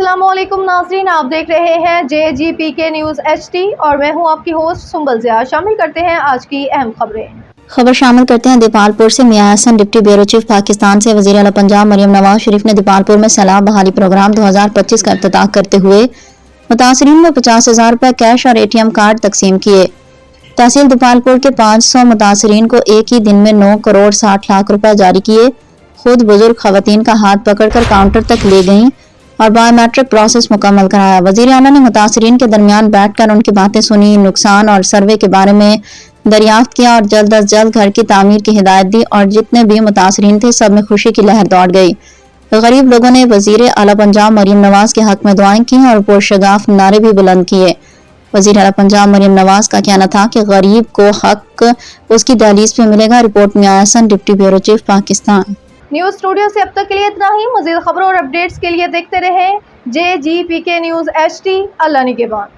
अस्सलाम वालेकुम नाज़रीन, आप देख रहे हैं JGPK न्यूज़ HD और मैं हूं आपकी होस्ट सुंबल ज़िया। शामिल करते हैं आज की अहम खबर शामिल करते हैं दीपालपुर से। Mian Hasan deputy bureau chief Pakistan से वज़ीर आला पंजाब मरियम नवाज शरीफ ने दीपालपुर में सैलाब बहाली प्रोग्राम 2025 का इफ्तिताह करते हुए मुतासरीन में 50,000 रुपये कैश और ATM कार्ड तकसीम किए। तहसील दीपालपुर के 500 मुतासरीन को एक ही दिन में 9 करोड़ 60 लाख रुपए जारी किए। खुद बुजुर्ग खवातीन का हाथ पकड़कर काउंटर तक ले गईं और बायोमेट्रिक प्रोसेस मुकम्मल कराया। वज़ीर आला ने मुतासरीन के दरमियान बैठकर उनकी बातें सुनी, नुकसान और सर्वे के बारे में दरियाफ्त किया और जल्द अज जल्द घर की तामीर की हिदायत दी और जितने भी मुतासरीन थे सब में खुशी की लहर दौड़ गई। गरीब लोगों ने वज़ीर आला पंजाब मरियम नवाज के हक में दुआएं की और पुरशगाफ नारे भी बुलंद किए। वज़ीर आला पंजाब मरियम नवाज का कहना था कि गरीब को हक उसकी दहलीज पे मिलेगा। Report Mian Hasan deputy bureau chief Pakistan. News studio से अब तक के लिए इतना ही। मज़ीद खबरों और अपडेट्स के लिए देखते रहें JGPK न्यूज़ HD। अल्लाह निगहबान।